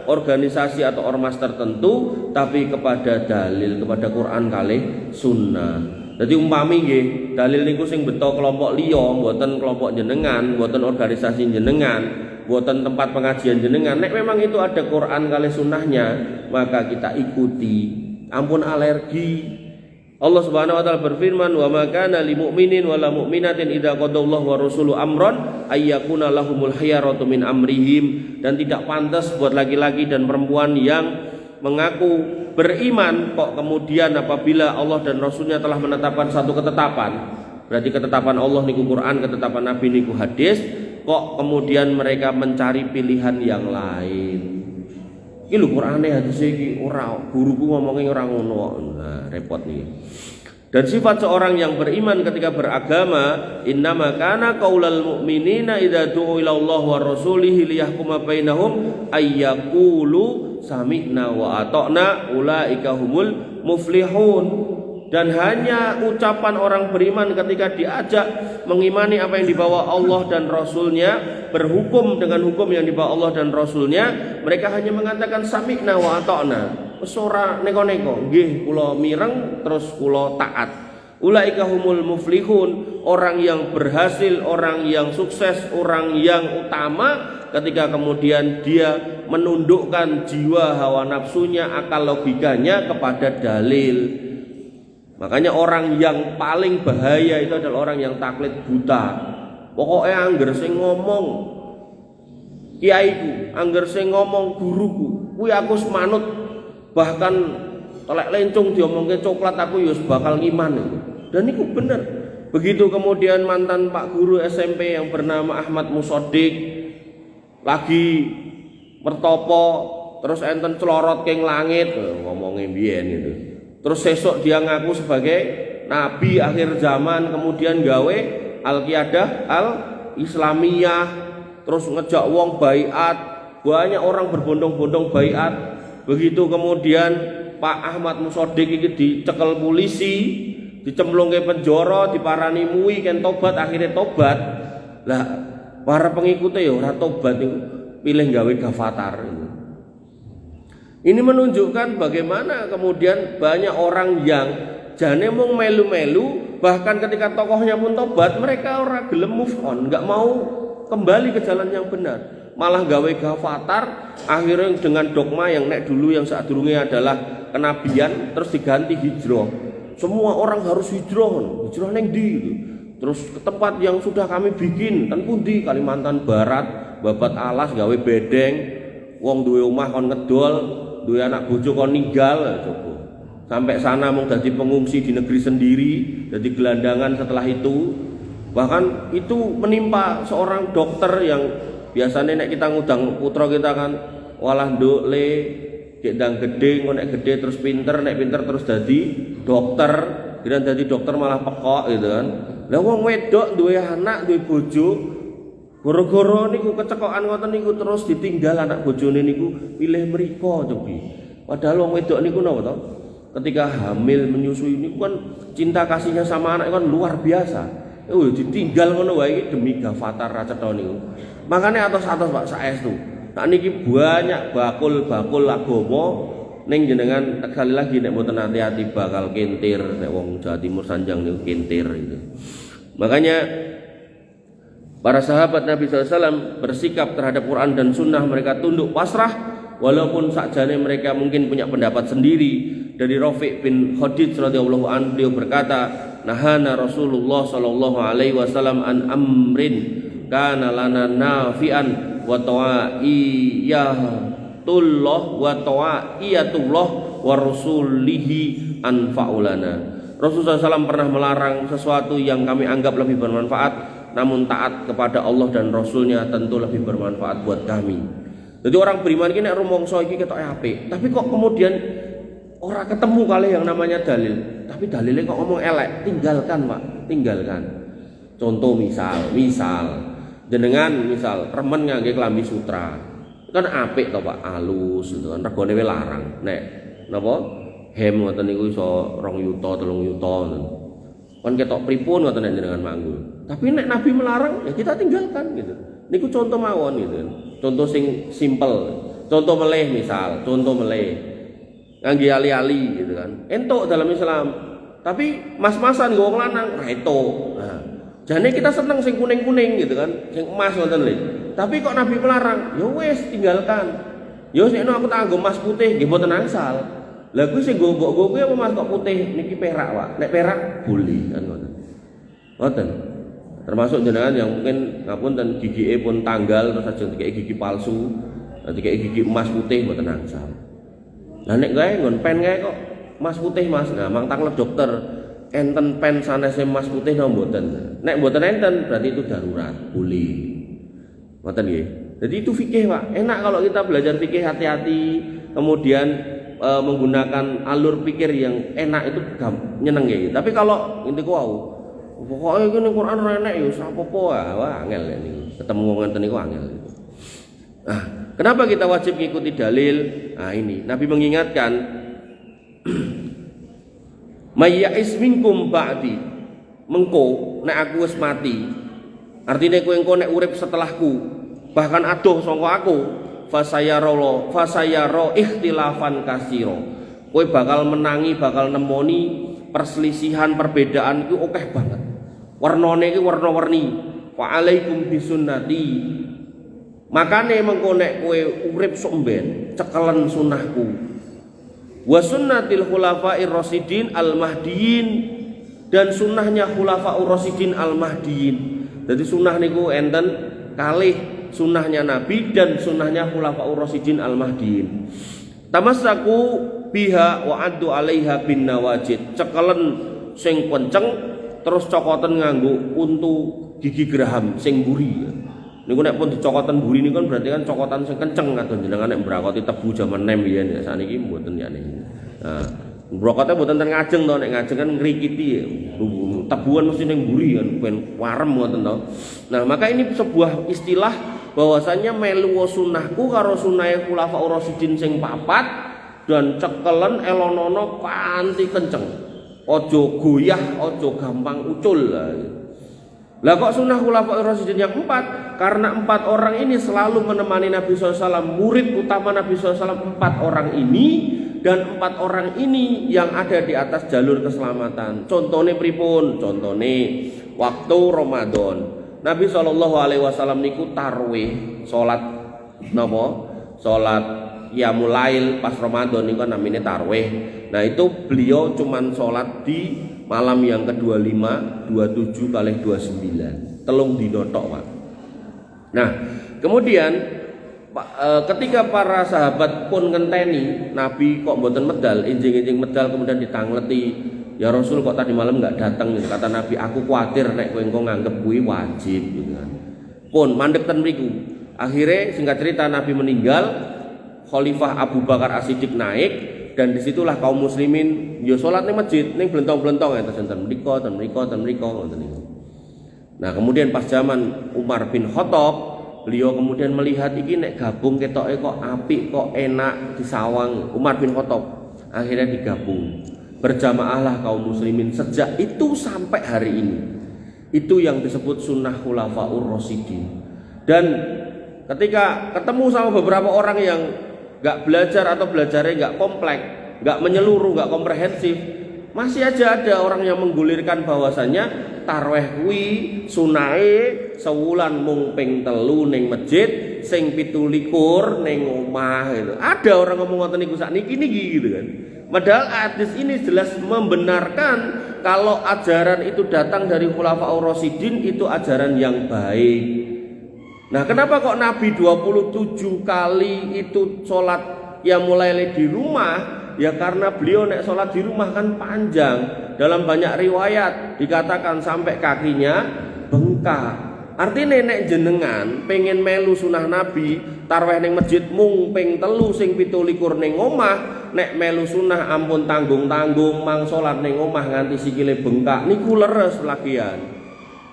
Speaker 1: organisasi atau ormas tertentu, tapi kepada dalil, kepada Quran kalih Sunnah. Jadi umpami nggih, dalil niku sing beto kelompok liya, mboten kelompok jenengan, mboten organisasi jenengan, mboten tempat pengajian jenengan. Nek memang itu ada Quran kalih Sunnahnya, maka kita ikuti. Ampun alergi. Allah Subhanahu wa taala berfirman, "Wa ma kana lil mu'minin wala mu'minatin idza qadallahu wa rasuluhu amran ayyakuna lahumul khiyaratu min amrihim." Dan tidak pantas buat laki-laki dan perempuan yang mengaku beriman kok kemudian apabila Allah dan Rasulnya telah menetapkan satu ketetapan, berarti ketetapan Allah niku Quran, ketetapan Nabi niku hadis, kok kemudian mereka mencari pilihan yang lain. Iki lho Qur'ane hadis iki ora, guruku ngomongnya ora ngono. Nah, repot nih. Dan sifat seorang yang beriman ketika beragama, innama kana qaulal mu'minina idza du'u ila Allah wa rasulihi liyahkuma bainahum ayyaqulu sami'na wa ata'na ulaika humul muflihun. Dan hanya ucapan orang beriman ketika diajak mengimani apa yang dibawa Allah dan Rasulnya, berhukum dengan hukum yang dibawa Allah dan Rasulnya, mereka hanya mengatakan sami'na wa ata'na. Wis ora neko-neko, nggih kula mireng terus kula taat. Ulaika humul muflihun, orang yang berhasil, orang yang sukses, orang yang utama ketika kemudian dia menundukkan jiwa hawa nafsunya, akal logikanya kepada dalil. Makanya orang yang paling bahaya itu adalah orang yang taklid buta. Pokoknya angger sing ngomong kiaiku, angger sing ngomong guruku, kuwi aku semanut. Bahkan telek lencung diomongke coklat aku ya bakal ngiman. Dan itu benar. Begitu kemudian mantan Pak Guru SMP yang bernama Ahmad Musodik lagi mertopo, terus enten celorot keng langit, ngomongin biyen gitu. Terus sesok dia ngaku sebagai nabi akhir zaman, kemudian gawe al-qiyadah al-islamiyah, terus ngejak wong baiat, banyak orang berbondong-bondong baiat. Begitu kemudian Pak Ahmad Musodik iki dicekel polisi, dicemplungke penjara, diparani muwi ken tobat, akhirnya tobat. Lah para pengikutnya ya ora tobat niku, pilih gawe gavatar. Ini menunjukkan bagaimana kemudian banyak orang yang jane mung melu-melu, bahkan ketika tokohnya pun tobat, mereka ora gelem move on, enggak mau kembali ke jalan yang benar. Malah gawe gavatar, akhirnya dengan dogma yang nek dulu yang saat durungnya adalah kenabian, terus diganti hijrah. Semua orang harus hijrah neng di gitu. Terus ke tempat yang sudah kami bikin, kan pundi Kalimantan Barat, babat alas gawe bedeng, wong duwe omah kon ngedol, duwe anak bojo kon ninggal, coba. Sampai sana mau jadi pengungsi di negeri sendiri, jadi gelandangan setelah itu. Bahkan itu menimpa seorang dokter yang biasanya nek kita ngundang putra kita kan walah nduk le gedang gede, nek gede terus pinter, nek pinter terus jadi dokter, dan jadi dokter malah pekok gitu kan. Lah wong wedok duwe anak, duwe bojo, gara-gara niku kecekokan ngoten niku terus ditinggal anak bojone niku pilih mriko cobi. Padahal wong wedok niku napa to? Ketika hamil menyusui niku kan cinta kasihnya sama anak kan luar biasa. Ditinggal ngono wae demi gafatar ra cetha niku. Makane atos-atos Pak saestu. Sak niki banyak bakul-bakul agama ning jenengan sekali lagi nek mboten hati-hati bakal kentir nek wong Jawa Timur Sanjang niku kentir gitu. Makanya para sahabat Nabi SAW bersikap terhadap Quran dan Sunnah, mereka tunduk pasrah walaupun sakjane mereka mungkin punya pendapat sendiri. Dari Rafi' bin Khadij radhiyallahu anhu beliau berkata, nahana Rasulullah sallallahu alaihi wasallam an amrin kana lana nafi'an wa ta'iyatullah wa ta'iyatullah wa rasulihi anfa'ulana. Rasulullah SAW pernah melarang sesuatu yang kami anggap lebih bermanfaat, namun taat kepada Allah dan Rasulnya tentu lebih bermanfaat buat kami. Jadi orang beriman ini rumongso iki ketok apik, tapi kok kemudian orang ketemu kali yang namanya dalil, tapi dalilnya kok ngomong elek, tinggalkan Pak, tinggalkan. Contoh misal jenengan misal remen ngangge klambi sutra, kan apik to Pak, alus gitu kan, regane we larang. Nek napa hem ngoten niku iso 2 yuta 3 yuta ngoten. Kan ketok pripun ngoten nek jenengan manggul. Tapi nek Nabi melarang ya kita tinggalkan gitu. Niku contoh mawon gitu. Contoh sing simple. Contoh meleh misal, contoh meleh. Ngangge ali-ali gitu kan. Entuk dalam Islam. Tapi mas-masan nggo wong lanang ra entuk. Nah, jane kita seneng sing kuning-kuning gitu kan, sing emas ngoten lho. Tapi kok Nabi melarang? Ya wis tinggalkan. Ya wis nek aku tak nggo emas putih nggih mboten angsal. Lah kuwi sing nggo kuwi apa mas kok putih niki perak, Pak. Nek perak boleh kan ngoten. Ngoten. Termasuk jenengan yang mungkin ngapunten gigike pun tanggal terus aja dikek gigi palsu, dikek gigi emas putih mboten angsal. Lah nek gawe nggon pen gawe kok emas putih Mas. Nah, mangtang dokter enten pen sanes emas putih napa mboten. Nek mboten enten berarti itu darurat, boleh. Ngoten nggih. Jadi itu fikih, Pak. Enak kalau kita belajar fikih hati-hati, kemudian menggunakan alur pikir yang enak itu nyeneng ya. Tapi kalau intiku wau, pokoke iki ning Quran ora enak ya apa-apa wah angel niku. Ketemu wong ngoten niku angel. Nah, kenapa kita wajib mengikuti dalil? Nah, ini Nabi mengingatkan mayya'is minkum ba'di. Mengko nek aku wis mati. Artine kowe engko nek urip setelahku, bahkan adoh sangka aku, fasayaro ikhtilafan kasiro. Kowe bakal menangi, bakal nemoni perselisihan, perbedaan itu akeh banget. Warnane iki warna-warni. Wa alaikum bisunnati. Makane mengko nek kowe urip sok mben, cekelen sunahku. Wa sunnatil khulafair rasyidin al-mahdiyyin, dan sunnahnya khulafaur rasyidin al-mahdiyyin. Jadi sunnah niku enten kalih sunnahnya Nabi dan sunnahnya khulafaur rasyidin al-mahdiyyin. Tamassaku biha wa addu 'alaiha bin nawajid. Cekelen sing kenceng terus cokoten nganggo untu gigi geraham sing mburi. Niku nek pun dicokoten mburi niku kan berarti kan cokotan sing kenceng kadon jenengan nek mbrakoti tebu jaman nem biyen ya sakniki mboten ya nih. Nah, mbrokote mboten ten ngajeng to, nek ngajeng kan ngrikiti ya. Tebuan mesti ning mburi kan ben warem ngoten to. Nah, maka ini sebuah istilah bahwasanya melu sunnahku karo sunnahe khulafaur rasyidin sing papat dan cekelen elonono kanthi kenceng. Ojo goyah, ojo gampang ucul. Lah kok sunnah khulafaur rasyidin yang 4? Karena 4 orang ini selalu menemani Nabi SAW. Murid utama Nabi SAW 4 orang ini, dan 4 orang ini yang ada di atas jalur keselamatan. Contohnya pripun? Contohnya waktu Ramadan Nabi SAW niku tarwih salat napa? Salat qiyamul lail pas Ramadan niku namanya tarwih. Nah itu beliau cuman salat di malam yang ke-25, 27 kali 29. Telung dino tok, Pak. Nah, kemudian ketika para sahabat pun ngenteni Nabi kok mboten medal, injing-injing medal, kemudian ditangleti, ya Rasul kok tadi malam nggak datang gitu. Kata Nabi, aku khawatir nek kowe engko nganggep kuwi wajib gitu kan. Pun mandek ten mriku. Akhirnya singkat cerita Nabi meninggal, Khalifah Abu Bakar As-Siddiq naik, dan disitulah kaum muslimin yo salat ning masjid ning blentong-blentong ya ten mriko ngoten niku. Nah, kemudian pas zaman Umar bin Khattab, beliau kemudian melihat iki nek gabung ketoke kok apik, kok enak disawang. Umar bin Khattab akhirnya digabung. Berjamaahlah kaum muslimin sejak itu sampai hari ini. Itu yang disebut sunnah khulafaur rasyidin. Dan ketika ketemu sama beberapa orang yang gak belajar atau belajarnya gak kompleks, gak menyeluruh, gak komprehensif, masih aja ada orang yang menggulirkan bahwasannya tarweh kuwi sunahe sewulan mung ping 3 ning masjid, sing 17 ning omah gitu. Ada orang ngomong ngoten niku sakniki gitu kan. Padahal hadis ini jelas membenarkan kalau ajaran itu datang dari khulafaur rasyidin, itu ajaran yang baik. Nah, kenapa kok Nabi 27 kali itu sholat yang mulai di rumah? Ya karena beliau nek sholat di rumah kan panjang. Dalam banyak riwayat dikatakan sampai kakinya bengkak. Artinya nek jenengan pengen melu sunah Nabi, tarweh ning masjid mung ping 3 sing 17 ning omah, nek melu sunah ampun tanggung-tanggung mang sholat ning omah nganti sikile bengkak niku leres lagian.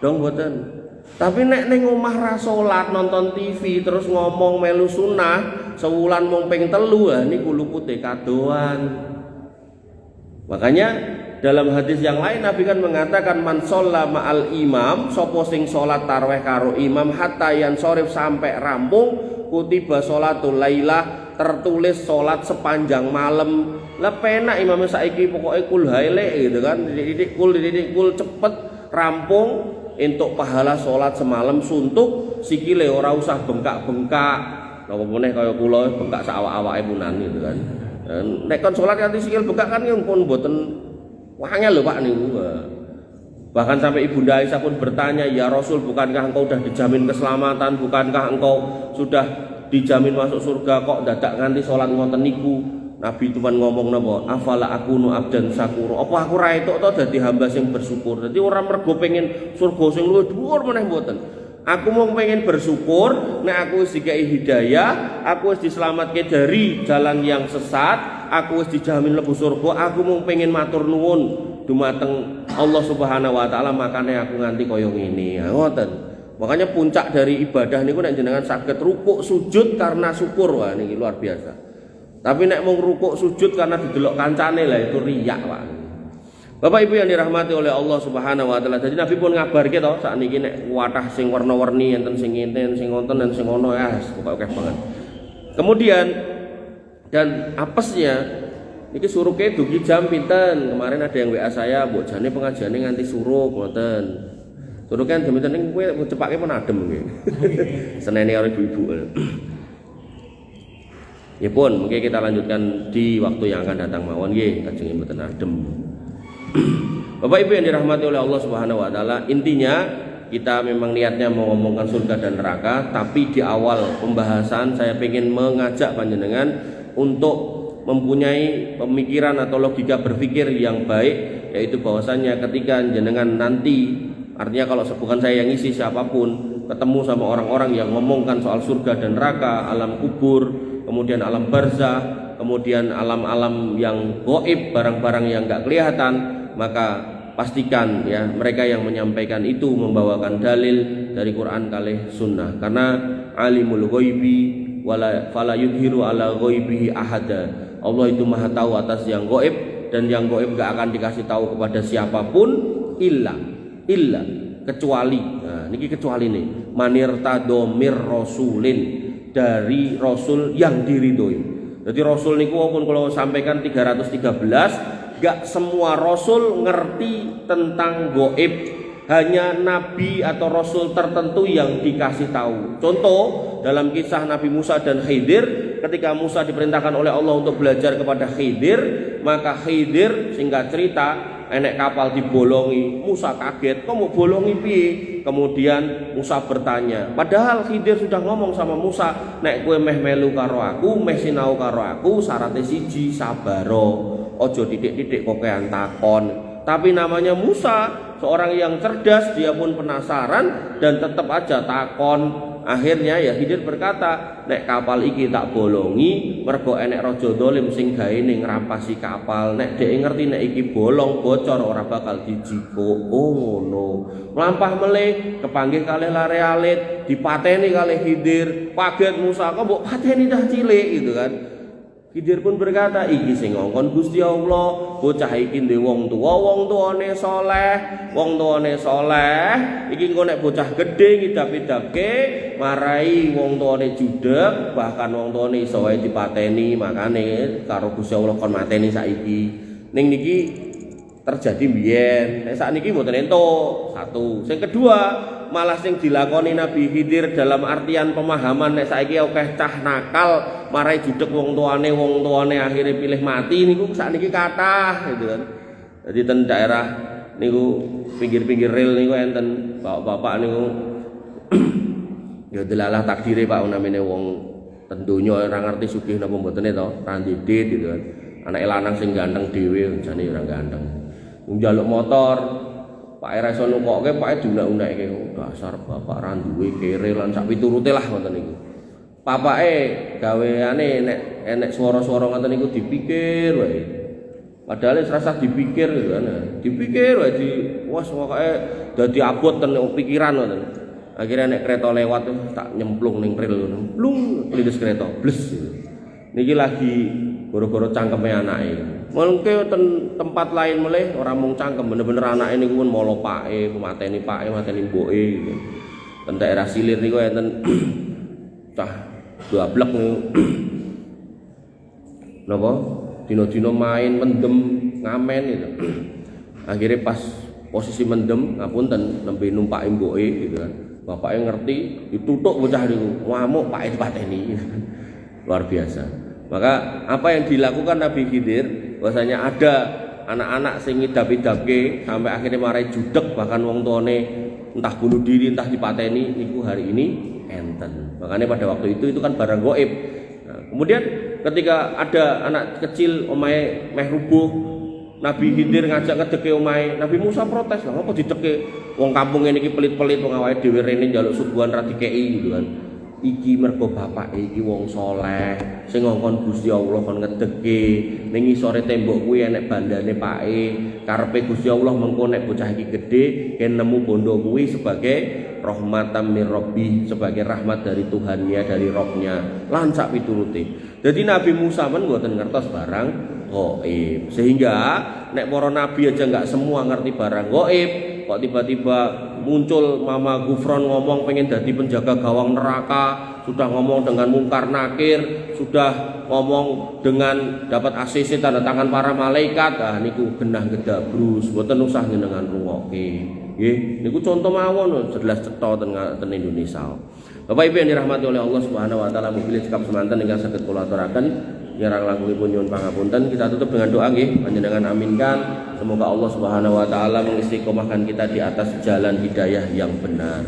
Speaker 1: Dong mboten. Tapi nek ning omah ra salat, nonton TV terus ngomong melu sunah sewulan mung ping 3, niku lupute kadoan. Makanya dalam hadis yang lain Nabi kan mengatakan man shalla ma'al imam, sapa sing salat tarawih karo imam hatta yansorif sampai rampung, kutiba sholatul lailah, tertulis salat sepanjang malam. Lah penak imam saiki pokoke kul haile gitu kan, dididik kul cepet rampung entuk pahala salat semalam suntuk, sikile ora usah bengkak-bengkak. Napa meneh kaya kula bengkak sak awak-awake punan gitu kan. Nek kon salat kanthi sikil bengkak kan pun mboten wangel lho Pak niku. Bahkan sampai Ibunda Aisyah pun bertanya, "Ya Rasul, bukankah engkau sudah dijamin keselamatan? Bukankah engkau sudah dijamin masuk surga kok dadak nganti salat ngoten niku?" Nabi cuma ngomong napa? Afala akunu abdan syakura. Apa aku ra etuk to dadi hamba sing bersyukur. Dadi ora mergo pengen surga sing luwih dhuwur meneh mboten. Aku mau pengen bersyukur nek aku wis dikai hidayah, aku wis diselamatke dari jalan yang sesat, aku wis dijamin mlebu surga, aku mau pengen matur nuwun dumateng Allah Subhanahu wa taala, makane aku nganti kaya ngene. Ya ngoten. Makanya puncak dari ibadah niku nek jenengan saged rukuk sujud karena syukur, wah niki luar biasa. Tapi nek mau rukuk sujud karena didelok kancane lah itu riyak, Pak. Bapak Ibu yang dirahmati oleh Allah Subhanahu wa taala. Jadi Nabi pun ngabarke to sakniki nek wadah sing warna-warni enten sing ngenten, sing ngonten dan sing ono ya, pokoke akeh banget. Kemudian dan apesnya niki suruke dugi jam pinten. Kemarin ada yang WA saya, mbok jane pengajiane nganti suruh ngoten. Suruh kan jam pinten ning kowe cepake pun adem nggih. Senene karo ibu-ibu. Ya pun, mungkin kita lanjutkan di waktu yang akan datang mawon nggih, kajeng mboten adem. Bapak Ibu yang dirahmati oleh Allah Subhanahu wa taala, intinya kita memang niatnya mau ngomongkan surga dan neraka, tapi di awal pembahasan saya ingin mengajak panjenengan untuk mempunyai pemikiran atau logika berpikir yang baik, yaitu bahwasannya ketika jenengan nanti, artinya kalau bukan saya yang ngisi, siapapun ketemu sama orang-orang yang ngomongkan soal surga dan neraka, alam kubur, kemudian alam barzah, kemudian alam-alam yang gaib, barang-barang yang enggak kelihatan, maka pastikan ya mereka yang menyampaikan itu membawakan dalil dari Quran kalih sunnah, karena alimul ghaibi wala fala yudhiru ala ghaibihi ahada. Allah itu maha tahu atas yang gaib, dan yang gaib enggak akan dikasih tahu kepada siapapun illa kecuali, nah niki kecuali nih manirtado mir rasulin, dari rasul yang diridhoi. Jadi rasul niku walaupun kalau sampaikan 313, gak semua rasul ngerti tentang gaib. Hanya nabi atau rasul tertentu yang dikasih tahu. Contoh dalam kisah Nabi Musa dan Khidir, ketika Musa diperintahkan oleh Allah untuk belajar kepada Khidir, maka Khidir singkat cerita enek kapal dibolongi, Musa kaget, kok mau bolongi piye? Kemudian Musa bertanya, padahal Khidir sudah ngomong sama Musa, nek kowe meh melu karo aku, meh sinau karo aku, syaratnya siji sabaro, ojo titik-titik kokean takon. Tapi namanya Musa, seorang yang cerdas, dia pun penasaran dan tetap aja takon. Akhirnya ya Khidir berkata, nek kapal iki tak bolongi mergo enek raja dolim sing gawe ning ngrampasi kapal, nek dhek ngerti nek iki bolong bocor ora bakal dijiko. Oh ngono. Mlampah melih kepanggih kalih lare alit, dipateni kalih Khidir. Kaget Musa, kok mbok pateni dah cilik gitu kan. Khidir pun berkata, iki sing ngongkon Gusti Allah, bocah iki ndek wong tuane saleh, iki engko nek bocah gedhe ngidap-idapke marai wong tuane judeg, bahkan wong tuane iso wae dipateni, makane karo Gusti Allah kon mateni saiki. Ning niki terjadi biyen, nek sakniki mboten entuk. Satu. Sing kedua, malah sing dilakoni Nabi Khidir dalam artian pemahaman nek saiki akeh cah nakal marai judeg wong tuane akhirnya pilih mati niku sakniki kathah gitu kan. Jadi ten daerah niku pinggir-pinggir rel niku enten bapak-bapak niku ya delalah takdire Pak namine wong ten donya ora ngerti sugih napa mbotene to, ra ndidit gitu kan. Anake lanang sing ganteng dhewe jane ora ganteng. Njaluk motor Pak era iso nukokke, Pak diunak-unakke. Dasar bapak ra duwe kere lan sak piturute lah ngoten niku. Papake gaweane nek enek swara-swara ngoten niku dipikir wae. Padahal wis rasa dipikir gitu kan. Dipikir wae wes pokoke dadi abot ten pikiran ngoten. Akhirnya nek kereta lewat tak nyemplung ning rel ngono. Plung lindes kereta bles. Niki lagi goro-goro cangkeme anake. Mengke tempat lain meleh ora mung cangkem bener-bener anake niku pun molo pake, mateni mboke gitu. Ten daerah Silir niku enten cah blablek niku. Napa? Dino-dino main mendem ngamen gitu. Akhirnya pas posisi mendem ngapunten nembe numpaki mboke gitu kan. Bapaknya ngerti, ditutuk bocah niku. Ngamuk pake dipateni. Luar biasa. Maka apa yang dilakukan Nabi Khidir, bahwasanya ada anak-anak sing ngidap-idapke sampai akhirnya marai judeg, bahkan wong tuane entah bunuh diri entah dipateni, niku hari ini enten. Makanya pada waktu itu kan barang gaib. Nah, kemudian ketika ada anak kecil omahe meh rubuh, Nabi Khidir ngajak ngedeke omahe, Nabi Musa protes, lah apa dideke wong kampung ini iki pelit-pelit wong awake dhewe rene njaluk suguhan ra dikeki gitu kan. Iki mergo bapak iki wong saleh sing ngongkon Gusti Allah kon ngedeke ning isore tembok kuwi enek bandane pake karepe Gusti Allah mengko nek bocah iki gedhe ken nemu bondo kuwi sebagai rahmatan mir rabbi, sebagai rahmat dari Tuhannya, dari Robnya lan sak piturute. Jadi Nabi Musa men mboten ngertos barang gaib, sehingga nek para nabi aja enggak semua ngerti barang gaib, kok tiba-tiba muncul Mama Gufron ngomong pengen jadi penjaga gawang neraka, sudah ngomong dengan mungkar nakir, sudah ngomong dengan dapat ACC tanda tangan para malaikat. Ah niku genah gedabrus, mboten usah njenengan rungokke. Nggih, niku contoh mawon jelas cetha ten Indonesia. Bapak Ibu yang dirahmati oleh Allah Subhanahu wa taala, mugi sikap semanten ingkang saged kula aturaken. Nyerang langkungipun nyuwun pangapunten. Kita tutup dengan doa nggih, panjenengan aminkan. Semoga Allah Subhanahu wa taala mengistiqomahkan kita di atas jalan hidayah yang benar.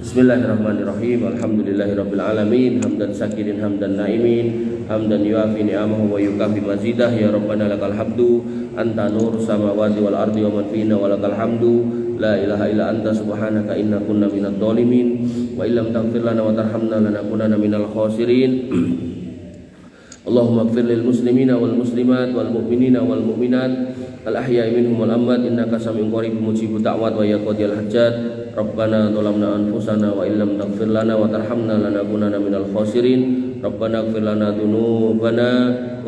Speaker 1: Bismillahirrahmanirrahim. Alhamdulillahirabbil alamin. Hamdan syakirin hamdan naimin. Hamdan yuafi ni'amahu wa yukafi mazidah. Ya Rabbana lakal hamdu. Anta nur samawati wal ardi wa man fina wa lakal hamdu. La ilaha illa anta subhanaka inna kunna minadh dhalimin. Wa illam taghfir lana wa tarhamna lanakunanna minal khasirin. Allahumma ighfir lil muslimina wal muslimat wal mu'minina wal mu'minat al ahya'i minhum wal amwat innaka sami'un qaribun mujibud da'wat wa ya qadiyal hajat. Rabbana zalamna anfusana wa illam taghfir lana wa tarhamna lanakunanna minal khasirin. Rabbana ighfir lana dzunubana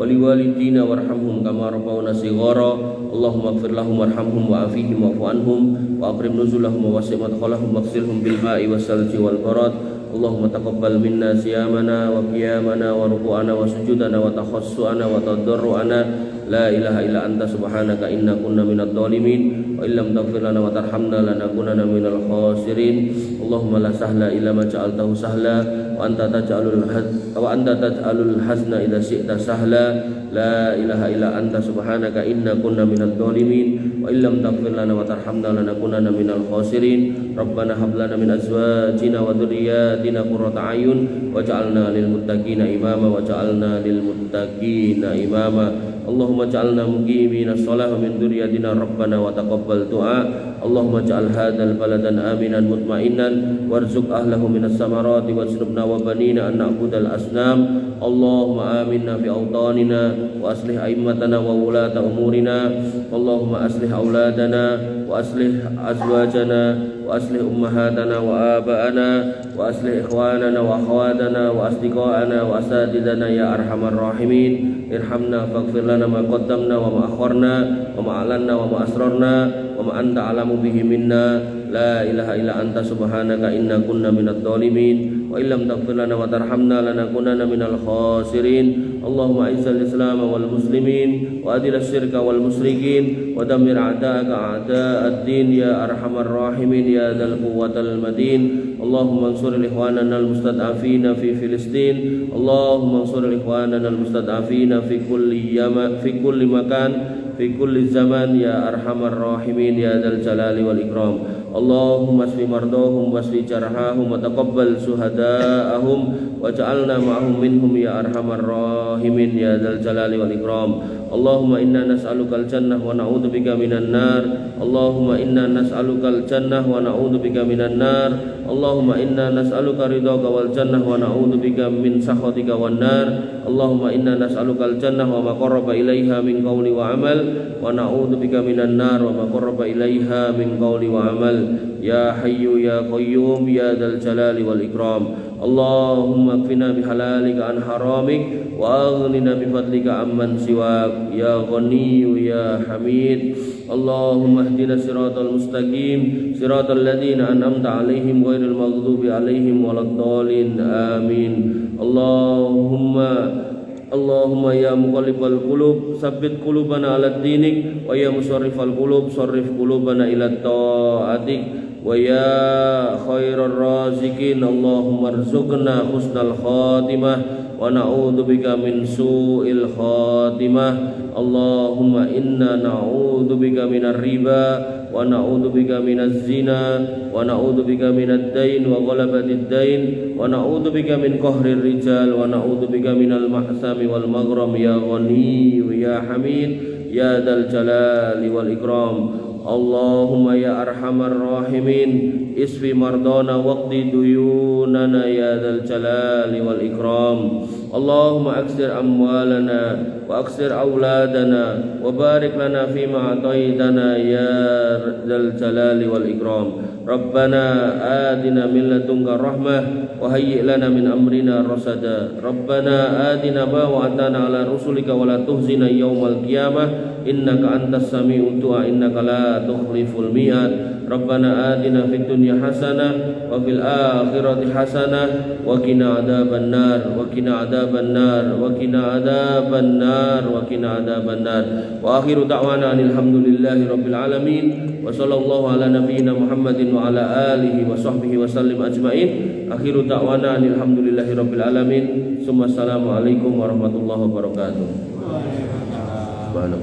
Speaker 1: wa liwalidina warhamhum kama rabbawna shighara. Allahumma ighfir lahum warhamhum wa afihim wa'fu anhum wa akrim nuzulahum wa wasi' madkhalahum waghsilhum bil ma'i wassalji wal barad. Allahumma taqabbal minna siyamana wa qiyamana wa ruku'ana wa sujudana wa takhassu'ana wa tadarru'ana. La ilaha illa anta subhanaka inna kunna minadh dhalimin wa illam taghfir lana wa tarhamna lanakunanna minal khasirin. Allahumma la sahla illa ma ja'altahu sahla wa anta taj'alul hazna idza syi'ta sahla. La ilaha illa anta subhanaka inna kunna minadh dhalimin wa illam taghfir lana wa tarhamna lanakunanna minal khasirin. Rabbana hab lana min azwajina wa dhurriyyatina qurrata a'yun waj'alna lil muttaqina imama waj'alna lil muttaqina imama. Allahumma ja'alna muqimina shalah min dzurriyyatina rabbana wa taqabbal du'a. Allahumma ja'al hadzal baladan aminan mutma'innan warzuq ahlahu minas samarati wajnubna wa banina an na'budal asnam. Allahumma aminna fi awtanina wa aslih a'immatana wa wulata umurina. Allahumma aslih auladana wa aslih azwajana wa aslih ummahatana wa aba'ana wa aslih ikhwanana wa akhwatana wa asdiqa'ana wa asatidana ya arhamar rahimin. Irhamna faghfir lana ma qaddamna wa ma akharna wa ma alanna wa ma asrarna wa ma anta alamu bihi minna. La ilaha illa anta subhanaka inna kunna minadh dhalimin wa illam taghfir lana wa tarhamna lanakunanna minal khasirin. Allahumma izzil islam wal muslimin wa adil asyirka wal musyrikin wa dammir a'da'aka a'da'ad din ya arhamar rahimin ya dzal quwwatal matin. Allahumma ansur ikhwanana al mustad'afina fi Filistin. Allahumma ansur ikhwanana al mustad'afina fi kulli makan fi kulli zaman ya arhamar rahimin ya dzal jalali wal ikram. Allahumma asfi mardahum wasfi jarhahum wa taqabbal suhadaahum waj'alna ma'ahum minhum ya arhamar rahimin ya dzal jalali wal ikram. Allahumma inna nas'alukal jannah wa na'udzubika minan nar. Allahumma inna nas'alukal jannah wa na'udzubika minan nar. Allahumma inna nas'aluka ridhaka wal jannah wa na'udzubika min sakhatika wan nar. Allahumma inna nas'alukal jannah wa ma qarraba ilaiha min qawli wa amal wa na'udzubika minan nar wa ma qarraba ilaiha min qawli wa amal. Ya hayyu ya qayyum ya dzal jalali wal ikram. Allahumma kfina bihalalika an haramik wa aghnina bifadlika amman siwak ya ghaniyyu ya hamid. Allahumma ihdina siratal mustaqim siratal ladzina an'amta 'alaihim ghairil maghdubi 'alaihim waladdallin amin. Allahumma ya muqallibal qulub tsabbit qulubana 'ala dinik wa ya musarrifal qulub sarrif qulubana ila ta'atik. Wa ya khairar raziqin Allahumma arzuqna husnal khatimah wa na'udzubika min su'il khatimah. Allahumma inna na'udzubika minar riba wa na'udzubika minaz zina wa na'udzubika minad dain wa ghalabatid dain wa na'udzubika min qahrir rijal wa na'udzubika minal mahsami wal maghram ya ghani ya hamid ya dzal jalali wal ikram. Allahumma ya arhamar rahimin isfi mardana waqdi duyunana ya dzal jalali wal ikram. Allahumma aksir amwalana wa aksir auladana wa barik lana fima ataitana ya dzal jalali wal ikram. Rabbana atina min ladunka rahmah wa hayyi' lana min amrina rasada. Rabbana atina ma wa'adtana ala rusulika wa la tuhzina yaumal qiyamah innaka antas sami'ud du'a innaka la tukhliful mi'ad. Rabbana atina fid dunya hasanah wa fil akhirati hasanah wa qina adzaban nar wa qina adzaban nar wa qina adzaban nar wa qina adzaban nar. Wa akhiru da'wana alhamdulillahi rabbil alamin wa sallallahu ala nabiyyina Muhammadin wa ala alihi wa sahbihi wa sallim ajmain. Akhiru da'wana alhamdulillahi rabbil alamin. Summa assalamu alaikum warahmatullahi wabarakatuh. Subhanallah.